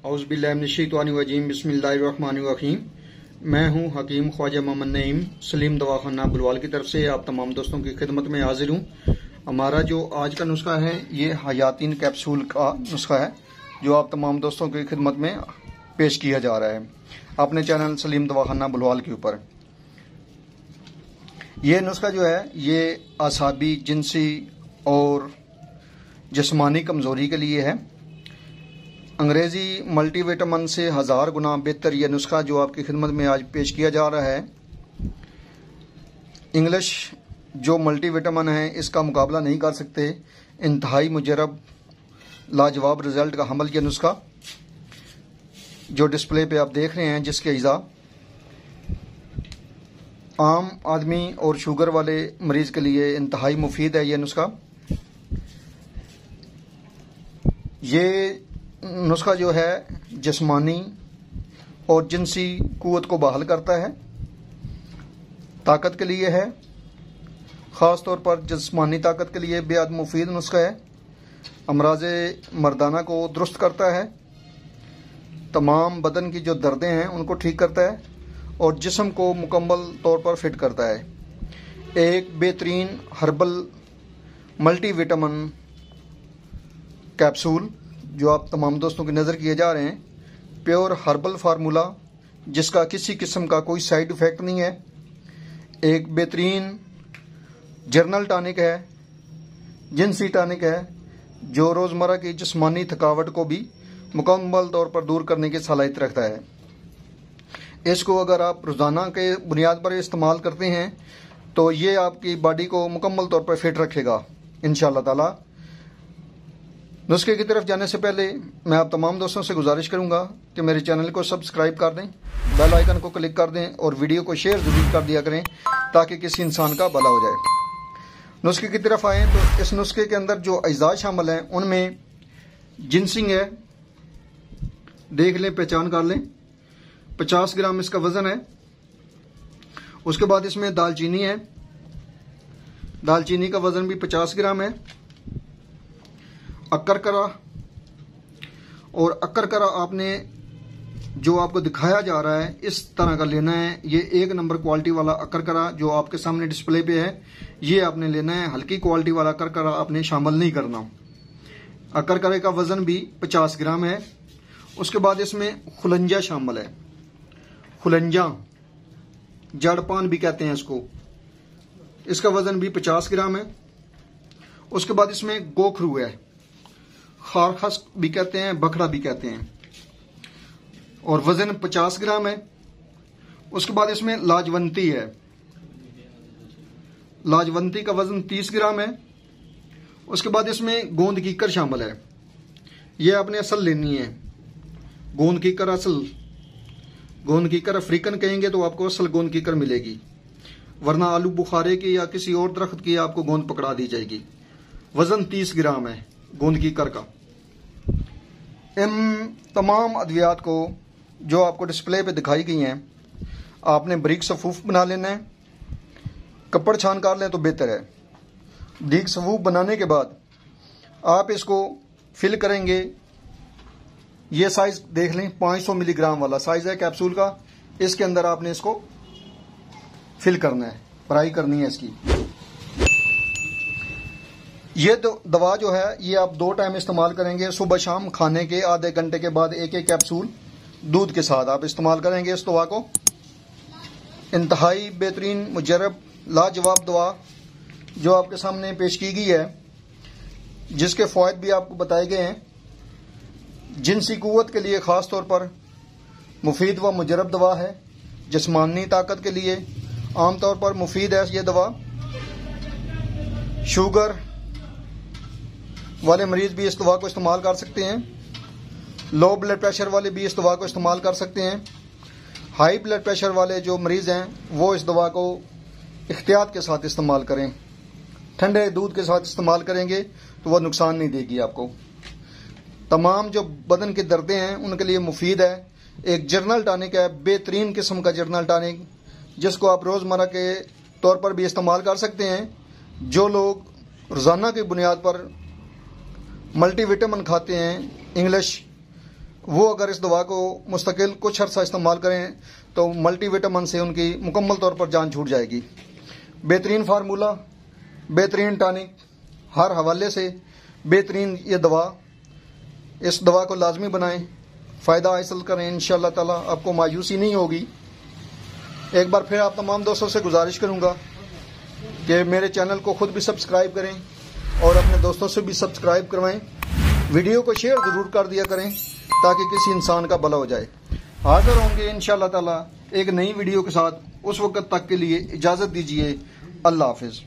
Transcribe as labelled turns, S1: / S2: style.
S1: औज़ुबिल्लाहिमिनश्शैतानिर्रजीम बिस्मिल्लाहिर्रहमानिर्रहीम। मैं हूं हकीम ख्वाजा मोहम्मद नईम सलीम दवाखाना बुलवाल की तरफ से आप तमाम दोस्तों की खिदमत में हाजिर हूं। हमारा जो आज का नुस्खा है ये हयातीन कैप्सूल का नुस्खा है जो आप तमाम दोस्तों की खिदमत में पेश किया जा रहा है अपने चैनल सलीम दवाखाना बुलवाल के ऊपर। ये नुस्खा जो है ये आसाबी, जिनसी और जिस्मानी कमज़ोरी के लिए है। अंग्रेज़ी मल्टीविटामिन से 1000 गुना बेहतर यह नुस्खा जो आपकी खिदमत में आज पेश किया जा रहा है। इंग्लिश जो मल्टीविटामिन है इसका मुकाबला नहीं कर सकते। इंतहाई मुजरब लाजवाब रिज़ल्ट का हमल यह नुस्खा जो डिस्प्ले पे आप देख रहे हैं, जिसके अज़ा आम आदमी और शुगर वाले मरीज़ के लिए इंतहाई मुफीद है। यह नुस्खा नुस्खा जो है जिस्मानी और जिनसी कुव्वत को बहाल करता है, ताकत के लिए है। ख़ास तौर पर जिस्मानी ताकत के लिए बेहद मुफीद नुस्खा है। अमराज़े मर्दाना को दुरुस्त करता है, तमाम बदन की जो दर्दें हैं उनको ठीक करता है और जिस्म को मुकम्मल तौर पर फिट करता है। एक बेहतरीन हर्बल मल्टीविटामिन कैप्सूल जो आप तमाम दोस्तों की नज़र किए जा रहे हैं, प्योर हर्बल फार्मूला जिसका किसी किस्म का कोई साइड इफ़ेक्ट नहीं है। एक बेहतरीन जर्नल टॉनिक है, जिनसी टॉनिक है जो रोज़मर्रा की जिस्मानी थकावट को भी मुकम्मल तौर पर दूर करने की सलाहियत रखता है। इसको अगर आप रोज़ाना के बुनियाद पर इस्तेमाल करते हैं तो ये आपकी बॉडी को मुकम्मल तौर पर फिट रखेगा इंशाअल्लाह ताला। नुस्खे की तरफ जाने से पहले मैं आप तमाम दोस्तों से गुजारिश करूंगा कि मेरे चैनल को सब्सक्राइब कर दें, बेल आइकन को क्लिक कर दें और वीडियो को शेयर ज़रूर कर दिया करें ताकि किसी इंसान का भला हो जाए। नुस्खे की तरफ आएँ तो इस नुस्खे के अंदर जो अज़ा शामिल हैं उनमें जिनसिंग है, देख लें, पहचान कर लें। 50 ग्राम इसका वज़न है। उसके बाद इसमें दालचीनी है, दालचीनी का वज़न भी 50 ग्राम है। अक्करकरा, और अक्करकरा आपने जो आपको दिखाया जा रहा है इस तरह का लेना है। ये 1 नंबर क्वालिटी वाला अक्करकरा जो आपके सामने डिस्प्ले पे है ये आपने लेना है। हल्की क्वालिटी वाला अक्करकरा आपने शामिल नहीं करना। अक्करकरे का वज़न भी 50 ग्राम है। उसके बाद इसमें खुलंजा शामिल है। खुलंजा, जड़पान भी कहते हैं इसको, इसका वज़न भी 50 ग्राम है। उसके बाद इसमें गोखरू है, खारखस भी कहते हैं, बखड़ा भी कहते हैं, और वज़न 50 ग्राम है। उसके बाद इसमें लाजवंती है, लाजवंती का वज़न 30 ग्राम है। उसके बाद इसमें गोंद कीकर शामिल है। यह आपने असल लेनी है, गोंद कीकर असल। गोंद कीकर अफ्रीकन कहेंगे तो आपको असल गोंद कीकर मिलेगी, वरना आलू बुखारे की या किसी और दरख्त की आपको गोंद पकड़ा दी जाएगी। वज़न 30 ग्राम है गोंद कीकर का। इन तमाम अद्वियात को जो आपको डिस्प्ले पे दिखाई गई हैं आपने बारीक सफूफ बना लेना है। कपड़ छान कर लें तो बेहतर है। बारीक सफूफ बनाने के बाद आप इसको फिल करेंगे। ये साइज़ देख लें, 500 मिलीग्राम वाला साइज़ है कैप्सूल का। इसके अंदर आपने इसको फिल करना है, फ्राई करनी है इसकी। ये दवा जो है ये आप 2 टाइम इस्तेमाल करेंगे। सुबह शाम खाने के आधे घंटे के बाद 1-1 कैप्सूल दूध के साथ आप इस्तेमाल करेंगे इस दवा को। इंतहाई बेहतरीन मुजरब लाजवाब दवा जो आपके सामने पेश की गई है, जिसके फ़वाइद भी आपको बताए गए हैं। जिनसी कुव्वत के लिए ख़ास तौर पर मुफीद व मुजरब दवा है। जिस्मानी ताकत के लिए आमतौर पर मुफीद है ये दवा। शुगर वाले मरीज़ भी इस दवा को इस्तेमाल कर सकते हैं। लो ब्लड प्रेशर वाले भी इस दवा को इस्तेमाल कर सकते हैं। हाई ब्लड प्रेशर वाले जो मरीज़ हैं वो इस दवा को एहतियात के साथ इस्तेमाल करें। ठंडे दूध के साथ इस्तेमाल करेंगे तो वह नुकसान नहीं देगी आपको। तमाम जो बदन की दर्दें हैं उनके लिए मुफीद है। एक जर्नल टॉनिक है, बेहतरीन किस्म का जर्नल टॉनिक, जिसको आप रोज़मर्रा के तौर पर भी इस्तेमाल कर सकते हैं। जो लोग रोज़ाना की बुनियाद पर मल्टीविटामिन खाते हैं, इंग्लिश वो अगर इस दवा को मुस्तकिल कुछ अर्सा इस्तेमाल करें तो मल्टीविटामिन से उनकी मुकम्मल तौर पर जान छूट जाएगी। बेहतरीन फार्मूला, बेहतरीन टॉनिक, हर हवाले से बेहतरीन ये दवा। इस दवा को लाजमी बनाएं, फ़ायदा हासिल करें, इंशाअल्लाह ताला आपको मायूसी नहीं होगी। एक बार फिर आप तमाम दोस्तों से गुजारिश करूंगा कि मेरे चैनल को खुद भी सब्सक्राइब करें और अपने दोस्तों से भी सब्सक्राइब करवाएं। वीडियो को शेयर ज़रूर कर दिया करें ताकि किसी इंसान का भला हो जाए। हाज़िर होंगे इंशाअल्लाह ताला एक नई वीडियो के साथ। उस वक्त तक के लिए इजाज़त दीजिए। अल्लाह हाफिज़।